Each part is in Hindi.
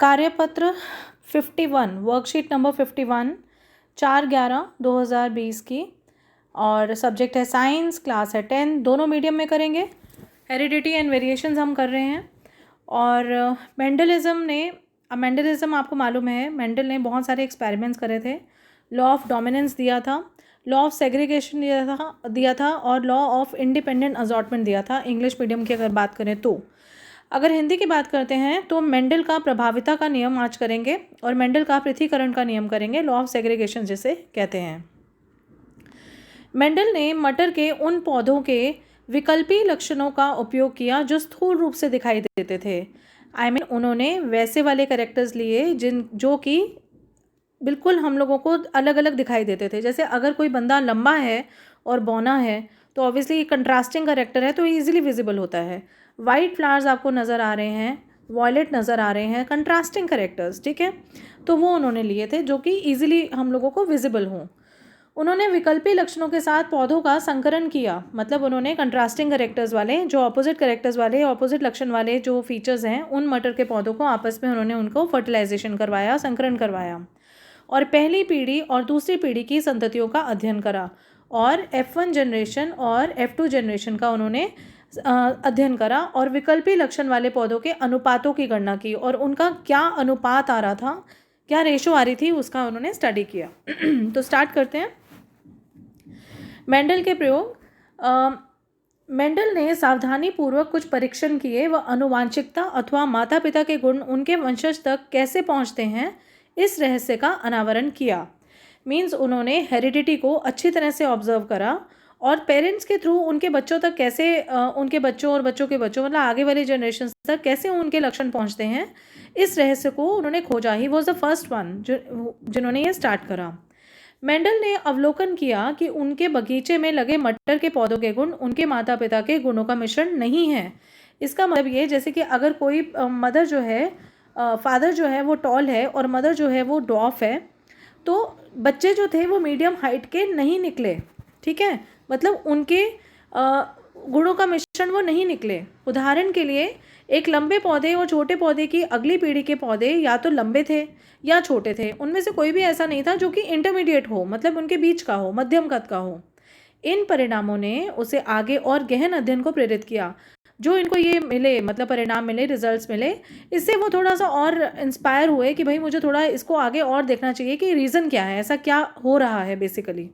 कार्यपत्र 51 वर्कशीट नंबर 51 4/11/2020 की, और सब्जेक्ट है साइंस, क्लास है 10, दोनों मीडियम में करेंगे। हेरिडिटी एंड वेरिएशंस हम कर रहे हैं। और मेंडलिज्म आपको मालूम है, मेंडल ने बहुत सारे एक्सपेरिमेंट्स करे थे। लॉ ऑफ डोमिनेंस दिया था, लॉ ऑफ सेग्रीगेशन दिया था और लॉ ऑफ इंडिपेंडेंट असॉर्टमेंट दिया था, इंग्लिश मीडियम की अगर बात करें तो। अगर हिंदी की बात करते हैं तो मेंडल का प्रभाविता का नियम आज करेंगे और मेंडल का पृथक्करण का नियम करेंगे, लॉ ऑफ सेग्रीगेशन जिसे कहते हैं। मेंडल ने मटर के उन पौधों के विकल्पी लक्षणों का उपयोग किया जो स्थूल रूप से दिखाई देते थे। उन्होंने वैसे वाले कैरेक्टर्स लिए जो कि बिल्कुल हम लोगों को अलग अलग दिखाई देते थे। जैसे अगर कोई बंदा लंबा है और बौना है तो ऑब्वियसली ये कंट्रास्टिंग कैरेक्टर है, तो ईजिली विजिबल होता है। वाइट फ्लावर्स आपको नज़र आ रहे हैं, वॉयलेट नज़र आ रहे हैं, कंट्रास्टिंग कैरेक्टर्स, ठीक है। तो वो उन्होंने लिए थे जो कि ईजिली हम लोगों को विजिबल हों। उन्होंने विकल्पी लक्षणों के साथ पौधों का संकरण किया, मतलब उन्होंने कंट्रास्टिंग कैरेक्टर्स वाले, जो ऑपोजिट कैरेक्टर्स वाले, ऑपोजिट लक्षण वाले जो फीचर्स हैं, उन मटर के पौधों को आपस में उन्होंने उनको फर्टिलाइजेशन करवाया, संकरण करवाया और पहली पीढ़ी और दूसरी पीढ़ी की संततियों का अध्ययन करा और F1 जनरेशन और F2 जनरेशन का उन्होंने अध्ययन करा और विकल्पी लक्षण वाले पौधों के अनुपातों की गणना की और उनका क्या अनुपात आ रहा था, क्या रेशो आ रही थी, उसका उन्होंने स्टडी किया। तो स्टार्ट करते हैं। मेंडल के प्रयोग। मेंडल ने सावधानीपूर्वक कुछ परीक्षण किए व अनुवांशिकता अथवा माता पिता के गुण उनके वंशज तक कैसे पहुंचते हैं, इस रहस्य का अनावरण किया। मीन्स उन्होंने हेरिडिटी को अच्छी तरह से ऑब्जर्व करा और पेरेंट्स के थ्रू उनके बच्चों तक कैसे उनके बच्चों और बच्चों के बच्चों, मतलब आगे वाली जनरेशन तक कैसे उनके लक्षण पहुंचते हैं, इस रहस्य को उन्होंने खोजा। He was the first one जिन्होंने ये स्टार्ट करा। मेंडल ने अवलोकन किया कि उनके बगीचे में लगे मटर के पौधों के गुण उनके माता पिता के गुणों का मिश्रण नहीं है। इसका मतलब ये, जैसे कि अगर कोई मदर जो है, फादर जो है वो टॉल है और मदर जो है वो डॉफ है, तो बच्चे जो थे वो मीडियम हाइट के नहीं निकले, ठीक है। मतलब उनके गुणों का मिश्रण वो नहीं निकले। उदाहरण के लिए एक लंबे पौधे और छोटे पौधे की अगली पीढ़ी के पौधे या तो लंबे थे या छोटे थे, उनमें से कोई भी ऐसा नहीं था जो कि इंटरमीडिएट हो, मतलब उनके बीच का हो, मध्यम कद का हो। इन परिणामों ने उसे आगे और गहन अध्ययन को प्रेरित किया। जो इनको ये मिले, मतलब परिणाम मिले, रिजल्ट्स मिले, इससे वो थोड़ा सा और इंस्पायर हुए कि भाई मुझे थोड़ा इसको आगे और देखना चाहिए कि रीज़न क्या है, ऐसा क्या हो रहा है बेसिकली।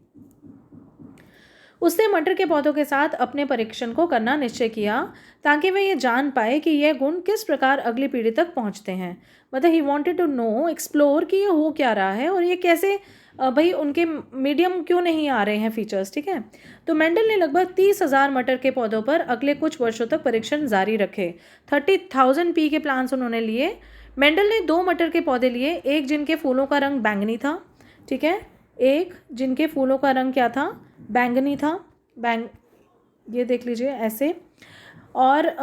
उसने मटर के पौधों के साथ अपने परीक्षण को करना निश्चय किया ताकि वे ये जान पाए कि यह गुण किस प्रकार अगली पीढ़ी तक पहुंचते हैं। मतलब he wanted to know, explore कि ये हो क्या रहा है और ये कैसे भाई उनके मीडियम क्यों नहीं आ रहे हैं फीचर्स, ठीक है। तो मेंडल ने लगभग 30,000 मटर के पौधों पर अगले कुछ वर्षों तक परीक्षण जारी रखे। 30,000 पी के प्लांट्स उन्होंने लिए। मेंडल ने 2 मटर के पौधे लिए, एक जिनके फूलों का रंग बैंगनी था, ठीक है, एक जिनके फूलों का रंग क्या था, बैंगनी था, ये देख लीजिए ऐसे। और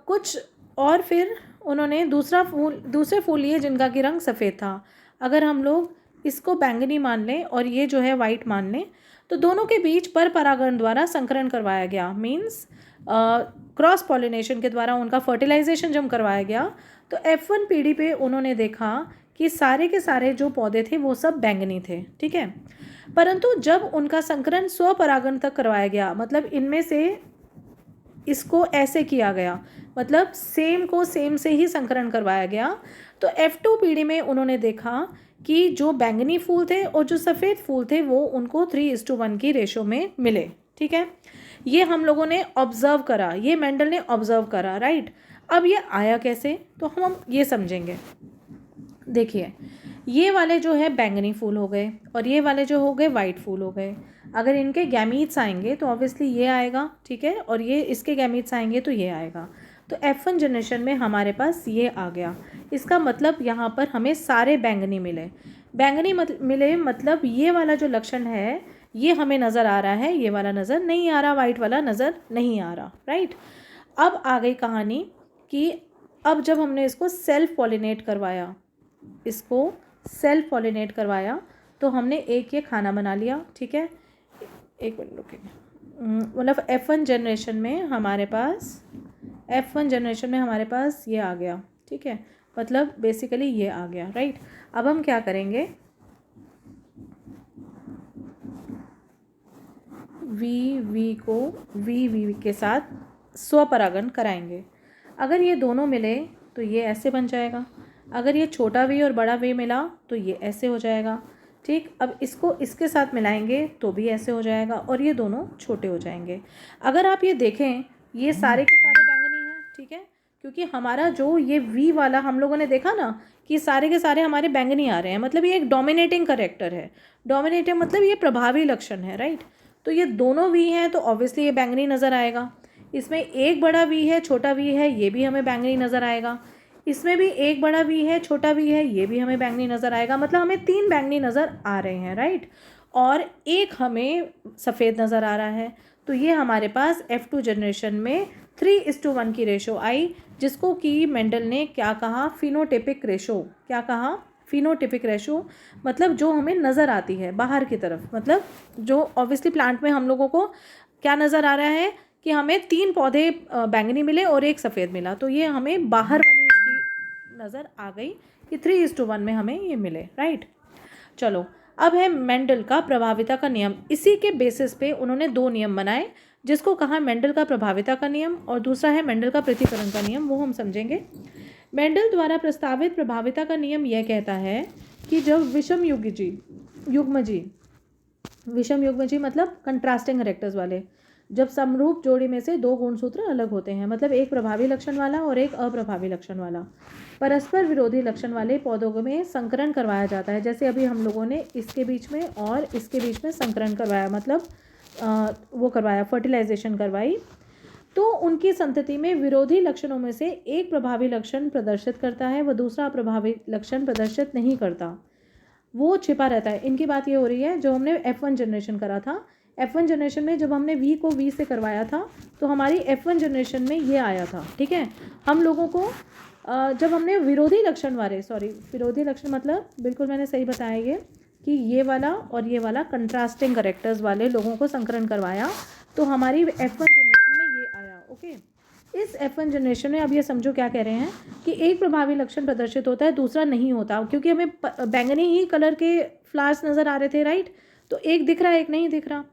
कुछ और फिर उन्होंने दूसरे फूल लिए जिनका कि रंग सफ़ेद था। अगर हम लोग इसको बैंगनी मान लें और ये जो है वाइट मान लें, तो दोनों के बीच पर परागण द्वारा संकरण करवाया गया। मीन्स क्रॉस पॉलिनेशन के द्वारा उनका फर्टिलाइजेशन जब करवाया गया तो F1 पीढ़ी पे उन्होंने देखा कि सारे के सारे जो पौधे थे वो सब बैंगनी थे, ठीक है। परंतु जब उनका संकरण स्वपरागण तक करवाया गया, मतलब इनमें से इसको ऐसे किया गया, मतलब सेम को सेम से ही संकरण करवाया गया, तो F2 पीढ़ी में उन्होंने देखा कि जो बैंगनी फूल थे और जो सफ़ेद फूल थे वो उनको 3:1 की रेशो में मिले, ठीक है। ये हम लोगों ने ऑब्ज़र्व करा, ये मेंडल ने ऑब्ज़र्व करा, राइट। अब ये आया कैसे, तो हम ये समझेंगे। देखिए, ये वाले जो है बैंगनी फूल हो गए और ये वाले जो हो गए वाइट फूल हो गए। अगर इनके गैमीट्स आएंगे तो ऑब्वियसली ये आएगा, ठीक है, और ये इसके गैमीट्स आएंगे तो ये आएगा। तो F1 जनरेशन में हमारे पास ये आ गया। इसका मतलब यहाँ पर हमें सारे बैंगनी मिले। बैंगनी मिले मतलब ये वाला जो लक्षण है ये हमें नज़र आ रहा है, ये वाला नज़र नहीं आ रहा, वाइट वाला नज़र नहीं आ रहा, राइट। अब आ गई कहानी कि अब जब हमने इसको सेल्फ पॉलिनेट करवाया, तो हमने एक ये खाना बना लिया, ठीक है। एक मिनट रुकिए। मतलब F1 जनरेशन में हमारे पास ये आ गया, ठीक है। मतलब बेसिकली ये आ गया, राइट। अब हम क्या करेंगे, वी को वी के साथ स्वपरागण कराएंगे। अगर ये दोनों मिले तो ये ऐसे बन जाएगा, अगर ये छोटा वी और बड़ा वी मिला तो ये ऐसे हो जाएगा, ठीक। अब इसको इसके साथ मिलाएंगे तो भी ऐसे हो जाएगा और ये दोनों छोटे हो जाएंगे। अगर आप ये देखें ये सारे के सारे बैंगनी हैं, ठीक है, क्योंकि हमारा जो ये वी वाला हम लोगों ने देखा ना कि सारे के सारे हमारे बैंगनी आ रहे हैं, मतलब ये एक डोमिनेटिंग करेक्टर है। डोमिनेटिंग मतलब ये प्रभावी लक्षण है, राइट। तो ये दोनों वी हैं तो ऑब्वियसली ये बैंगनी नज़र आएगा। इसमें एक बड़ा वी है छोटा वी है, ये भी हमें बैंगनी नज़र आएगा। इसमें भी एक बड़ा वी है छोटा वी है, ये भी हमें बैंगनी नज़र आएगा। मतलब हमें 3 बैंगनी नज़र आ रहे हैं, राइट। और एक हमें सफ़ेद नज़र आ रहा है। तो ये हमारे पास F2 जनरेशन में 3:1 की रेशो आई, जिसको कि मेंडल ने क्या कहा, फिनोटिपिक रेशो। क्या कहा, फिनोटिपिक रेशो। मतलब जो हमें नज़र आती है बाहर की तरफ, मतलब जो ऑब्वियसली प्लांट में हम लोगों को क्या नज़र आ रहा है कि हमें 3 पौधे बैंगनी मिले और एक सफ़ेद मिला, तो ये हमें बाहर वाली इसकी नज़र आ गई कि 3:1 में हमें ये मिले, राइट। चलो अब है मेंडल का प्रभाविता का नियम। इसी के बेसिस पे उन्होंने 2 नियम बनाए, जिसको कहा मेंडल का प्रभाविता का नियम और दूसरा है मेंडल का पृथक्करण का नियम, वो हम समझेंगे। मेंडल द्वारा प्रस्तावित प्रभाविता का नियम यह कहता है कि जब विषम युग्मजी मतलब कंट्रास्टिंग कैरेक्टर्स वाले, जब समरूप जोड़ी में से 2 गुणसूत्र अलग होते हैं, मतलब एक प्रभावी लक्षण वाला और एक अप्रभावी लक्षण वाला, परस्पर विरोधी लक्षण वाले पौधों में संकरण करवाया जाता है। जैसे अभी हम लोगों ने इसके बीच में और इसके बीच में संकरण करवाया, मतलब वो करवाया, फर्टिलाइजेशन करवाई। तो उनकी संतति में विरोधी लक्षणों में से एक प्रभावी लक्षण प्रदर्शित करता है, वह दूसरा अप्रभावी लक्षण प्रदर्शित नहीं करता, वो छिपा रहता है। इनकी बात ये हो रही है जो हमने F1 जनरेशन करा था। F1 जनरेशन में जब हमने V को V से करवाया था तो हमारी F1 जनरेशन में ये आया था, ठीक है। हम लोगों को जब हमने विरोधी लक्षण विरोधी लक्षण मतलब बिल्कुल मैंने सही बताया ये कि ये वाला और ये वाला कंट्रास्टिंग कैरेक्टर्स वाले लोगों को संकरण करवाया, तो हमारी F1 जनरेशन में ये आया, ओके। इस F1 जनरेशन में अब ये समझो क्या कह रहे हैं कि एक प्रभावी लक्षण प्रदर्शित होता है, दूसरा नहीं होता, क्योंकि हमें बैंगनी ही कलर के फ्लावर्स नज़र आ रहे थे, राइट। तो एक दिख रहा है एक नहीं दिख रहा।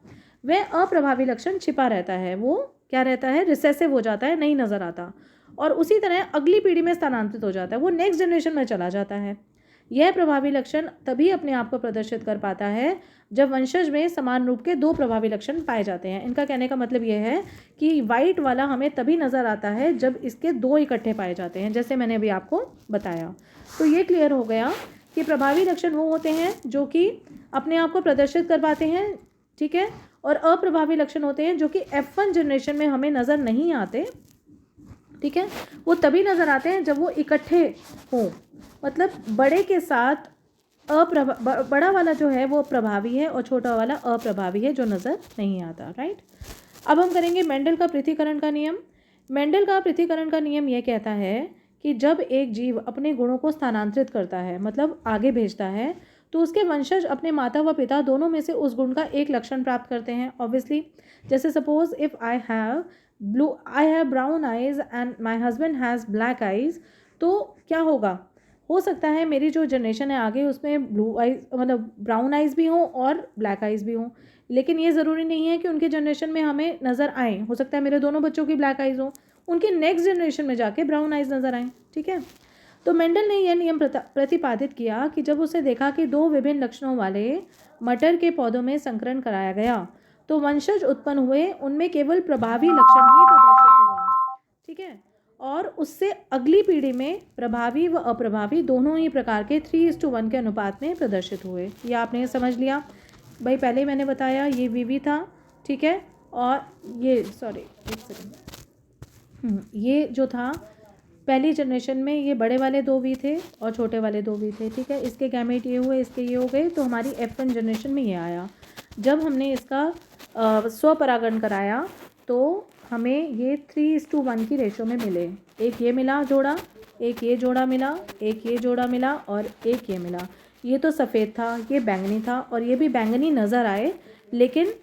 वह अप्रभावी लक्षण छिपा रहता है, वो क्या रहता है, रिसेसिव हो जाता है, नहीं नज़र आता, और उसी तरह अगली पीढ़ी में स्थानांतरित हो जाता है, वो नेक्स्ट जनरेशन में चला जाता है। यह प्रभावी लक्षण तभी अपने आप को प्रदर्शित कर पाता है जब वंशज में समान रूप के 2 प्रभावी लक्षण पाए जाते हैं। इनका कहने का मतलब यह है कि वाइट वाला हमें तभी नज़र आता है जब इसके 2 इकट्ठे पाए जाते हैं, जैसे मैंने अभी आपको बताया। तो ये क्लियर हो गया कि प्रभावी लक्षण वो होते हैं जो कि अपने आप को प्रदर्शित कर पाते हैं, ठीक है, और अप्रभावी लक्षण होते हैं जो कि F1 जनरेशन में हमें नज़र नहीं आते, ठीक है। वो तभी नज़र आते हैं जब वो इकट्ठे हों, मतलब बड़े के साथ बड़ा वाला जो है वो प्रभावी है और छोटा वाला अप्रभावी है जो नज़र नहीं आता, राइट। अब हम करेंगे मेंडल का पृथक्करण का नियम। मेंडल का पृथक्करण का नियम ये कहता है कि जब एक जीव अपने गुणों को स्थानांतरित करता है, मतलब आगे भेजता है, तो उसके वंशज अपने माता व पिता दोनों में से उस गुण का एक लक्षण प्राप्त करते हैं, ऑब्वियसली। जैसे suppose if I have brown eyes and my husband has black eyes, तो क्या होगा, हो सकता है मेरी जो जनरेशन है आगे उसमें ब्लू आइज़ मतलब ब्राउन आइज़ भी हों और ब्लैक आइज़ भी हों, लेकिन ये ज़रूरी नहीं है कि उनके जनरेशन में हमें नज़र आए। हो सकता है मेरे दोनों बच्चों की ब्लैक आइज़ हो, उनके नेक्स्ट जनरेशन में जाके ब्राउन आइज़ नज़र आएँ, ठीक है। तो मेंडल ने यह नियम प्रतिपादित किया कि जब उसे देखा कि 2 विभिन्न लक्षणों वाले मटर के पौधों में संकरण कराया गया तो वंशज उत्पन्न हुए, उनमें केवल प्रभावी लक्षण ही प्रदर्शित हुआ, ठीक है, और उससे अगली पीढ़ी में प्रभावी व अप्रभावी दोनों ही प्रकार के 3:1 के अनुपात में प्रदर्शित हुए। ये आपने समझ लिया भाई, पहले ही मैंने बताया ये वीवी था, ठीक है, और ये एक सेकेंड, ये जो था पहली जनरेशन में ये बड़े वाले 2 वी थे और छोटे वाले 2 वी थे, ठीक है। इसके गैमेट ये हुए, इसके ये हो गए, तो हमारी F1 जनरेशन में ये आया। जब हमने इसका स्वपरागण कराया तो हमें ये 3:1 की रेशो में मिले, एक ये मिला जोड़ा, एक ये जोड़ा मिला, एक ये जोड़ा मिला और एक ये मिला। ये तो सफ़ेद था, ये बैंगनी था, और ये भी बैंगनी नज़र आए, लेकिन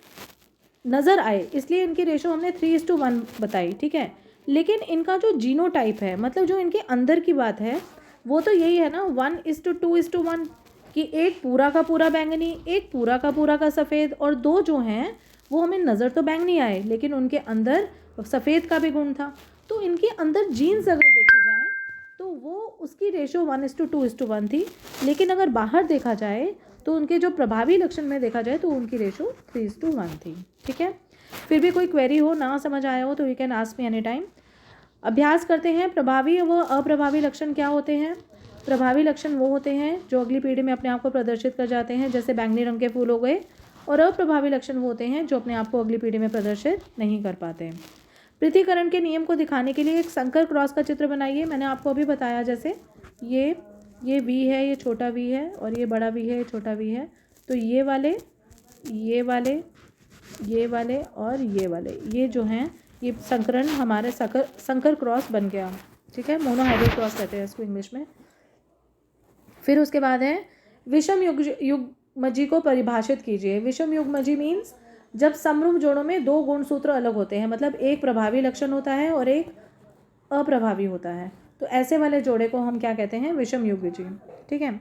नज़र आए इसलिए इनकी रेशो हमने 3:1 बताई, ठीक है। लेकिन इनका जो जीनोटाइप है, मतलब जो इनके अंदर की बात है, वो तो यही है ना, 1:2:1, कि एक पूरा का पूरा बैंगनी, एक पूरा का सफ़ेद, और दो जो हैं वो हमें नज़र तो बैंगनी आए लेकिन उनके अंदर सफ़ेद का भी गुण था। तो इनके अंदर जीन्स अगर देखी जाए तो वो उसकी रेशो 1:2:1 थी, लेकिन अगर बाहर देखा जाए तो उनके जो प्रभावी लक्षण में देखा जाए तो उनकी रेशो 3:1 थी। ठीक है, फिर भी कोई क्वेरी हो, ना समझ आया हो तो you can ask me any time. अभ्यास करते हैं। प्रभावी व अप्रभावी लक्षण क्या होते हैं? प्रभावी लक्षण वो होते हैं जो अगली पीढ़ी में अपने आप को प्रदर्शित कर जाते हैं, जैसे बैंगनी रंग के फूल हो गए, और अप्रभावी लक्षण वो होते हैं जो अपने आप को अगली पीढ़ी में प्रदर्शित नहीं कर पाते हैं। पृथक्करण के नियम को दिखाने के लिए एक संकर क्रॉस का चित्र बनाइए। मैंने आपको अभी बताया, जैसे ये वी है, ये छोटा वी है, और ये बड़ा वी है, ये छोटा वी है। तो ये वाले और ये वाले, ये जो हैं ये संकरण हमारे संकर क्रॉस बन गया। ठीक है, मोनोहाइब्रिड क्रॉस कहते हैं इसको इंग्लिश में। फिर उसके बाद है विषम युग्मजी को परिभाषित कीजिए। विषम युग्मजी मीन्स जब समरूप जोड़ों में दो गुणसूत्र अलग होते हैं, मतलब एक प्रभावी लक्षण होता है और एक अप्रभावी होता है, तो ऐसे वाले जोड़े को हम क्या कहते हैं? विषम युग्मजी। ठीक है,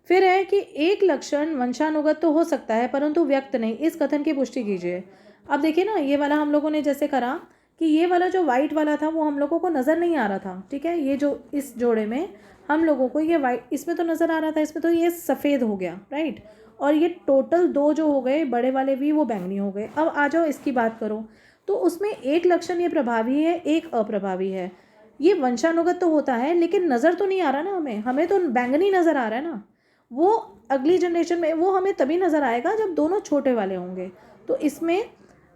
फिर है कि एक लक्षण वंशानुगत तो हो सकता है परंतु व्यक्त नहीं, इस कथन की पुष्टि कीजिए। अब देखिए ना, ये वाला हम लोगों ने जैसे करा कि ये वाला जो वाइट वाला था वो हम लोगों को नज़र नहीं आ रहा था। ठीक है, ये जो इस जोड़े में हम लोगों को ये वाइट इसमें तो नज़र आ रहा था, इसमें तो ये सफ़ेद हो गया, राइट। और ये टोटल दो जो हो गए बड़े वाले भी, वो बैंगनी हो गए। अब आ जाओ इसकी बात करो तो उसमें एक लक्षण ये प्रभावी है, एक अप्रभावी है। ये वंशानुगत तो होता है लेकिन नज़र तो नहीं आ रहा ना, हमें तो बैंगनी नज़र आ रहा है ना। वो अगली जनरेशन में वो हमें तभी नज़र आएगा जब दोनों छोटे वाले होंगे। तो इसमें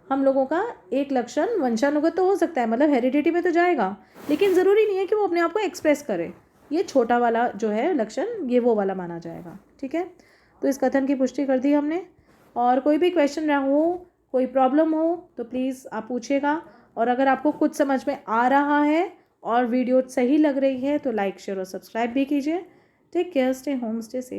हम लोगों का एक लक्षण वंशानुगत तो हो सकता है, मतलब हेरिडिटी में तो जाएगा, लेकिन ज़रूरी नहीं है कि वो अपने आप को एक्सप्रेस करे। ये छोटा वाला जो है लक्षण, ये वो वाला माना जाएगा। ठीक है, तो इस कथन की पुष्टि कर दी हमने। और कोई भी क्वेश्चन हो, कोई प्रॉब्लम हो तो प्लीज़ आप पूछिएगा। और अगर आपको कुछ समझ में आ रहा है और वीडियो सही लग रही है तो लाइक, शेयर और सब्सक्राइब भी कीजिए। Take care, stay home, stay safe.